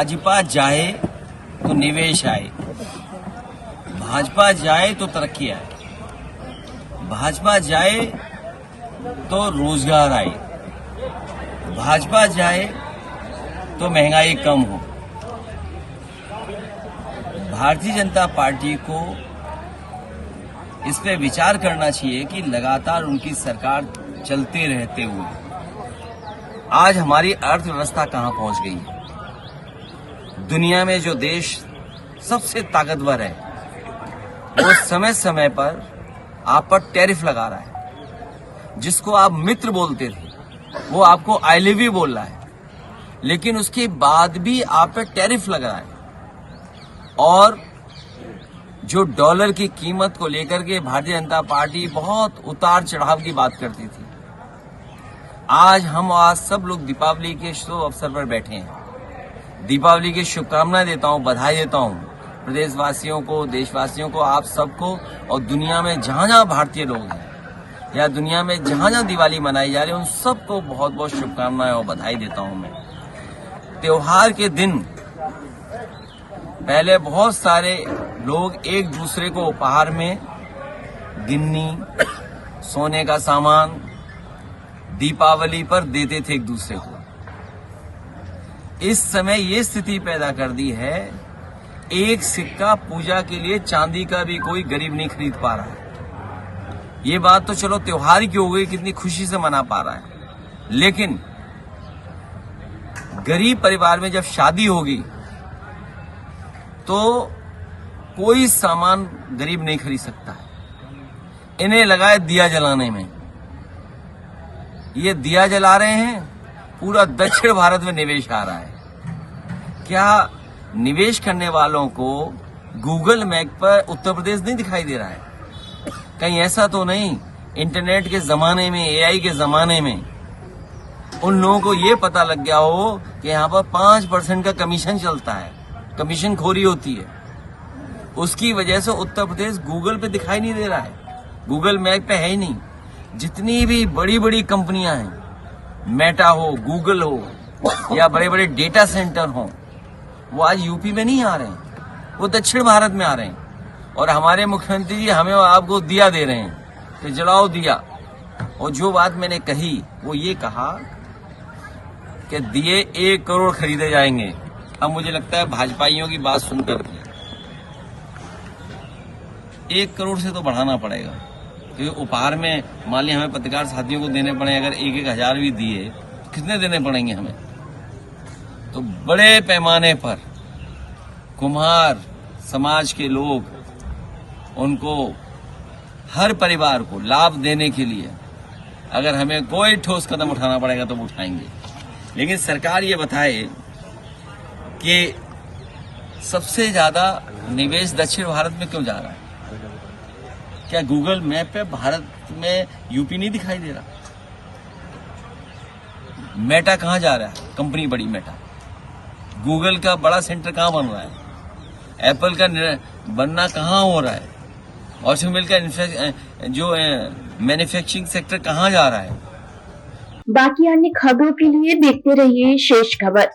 भाजपा जाए तो निवेश आए, भाजपा जाए तो तरक्की आए, भाजपा जाए तो रोजगार आए, भाजपा जाए तो महंगाई कम हो। भारतीय जनता पार्टी को इस पे विचार करना चाहिए कि लगातार उनकी सरकार चलते रहते हुए आज हमारी अर्थव्यवस्था कहां पहुंच गई है। दुनिया में जो देश सबसे ताकतवर है वो समय समय पर आप पर टैरिफ लगा रहा है। जिसको आप मित्र बोलते थे वो आपको आई लव यू बोल रहा है, लेकिन उसके बाद भी आप पर टैरिफ लग रहा है। और जो डॉलर की कीमत को लेकर के भारतीय जनता पार्टी बहुत उतार चढ़ाव की बात करती थी, आज सब लोग दीपावली के शुभ अवसर पर बैठे हैं। दीपावली की शुभकामनाएं देता हूं, बधाई देता हूं प्रदेशवासियों को, देशवासियों को, आप सबको, और दुनिया में जहां जहां भारतीय लोग हैं या दुनिया में जहां जहां दिवाली मनाई जा रही है उन सबको बहुत बहुत शुभकामनाएं और बधाई देता हूं मैं। त्योहार के दिन पहले बहुत सारे लोग एक दूसरे को उपहार में गिन्नी, सोने का सामान दीपावली पर देते थे एक दूसरे को। इस समय ये स्थिति पैदा कर दी है, एक सिक्का पूजा के लिए चांदी का भी कोई गरीब नहीं खरीद पा रहा है। ये बात तो चलो त्योहार की हो गई, कितनी खुशी से मना पा रहा है, लेकिन गरीब परिवार में जब शादी होगी तो कोई सामान गरीब नहीं खरीद सकता है। इन्हें लगाए दिया जलाने में, ये दिया जला रहे हैं, पूरा दक्षिण भारत में निवेश आ रहा है। क्या निवेश करने वालों को गूगल मैप पर उत्तर प्रदेश नहीं दिखाई दे रहा है? कहीं ऐसा तो नहीं इंटरनेट के जमाने में, एआई के जमाने में उन लोगों को ये पता लग गया हो कि यहाँ पर 5% का कमीशन चलता है, कमीशन खोरी होती है। उसकी वजह से उत्तर प्रदेश गूगल पे दिखाई नहीं दे रहा है, गूगल मैप पे है ही नहीं। जितनी भी बड़ी बड़ी कंपनियां हैं, मेटा हो, गूगल हो या बड़े बड़े डेटा सेंटर हो, वो आज यूपी में नहीं आ रहे हैं, वो दक्षिण भारत में आ रहे हैं। और हमारे मुख्यमंत्री जी हमें और आपको दिया दे रहे हैं कि जलाओ दिया। और जो बात मैंने कही वो ये कहा कि दिए 1 करोड़ खरीदे जाएंगे। अब मुझे लगता है भाजपाइयों की बात सुनकर के 1 करोड़ से तो बढ़ाना पड़ेगा, क्योंकि उपहार में मान लिया हमें पत्रकार साथियों को देने पड़े, अगर 1-1 हजार भी दिए कितने देने पड़ेंगे हमें। तो बड़े पैमाने पर कुम्हार समाज के लोग, उनको हर परिवार को लाभ देने के लिए अगर हमें कोई ठोस कदम उठाना पड़ेगा तो वो उठाएंगे। लेकिन सरकार ये बताए कि सबसे ज्यादा निवेश दक्षिण भारत में क्यों जा रहा है? क्या गूगल मैप पे भारत में यूपी नहीं दिखाई दे रहा? मेटा कहां जा रहा है? कंपनी बड़ी मेटा। गूगल का बड़ा सेंटर कहां बन रहा है? एप्पल का बनना कहां हो रहा है? ऑटोमोबाइल का जो मैन्युफैक्चरिंग सेक्टर कहां जा रहा है? बाकी अन्य खबरों के लिए देखते रहिए शेष खबर।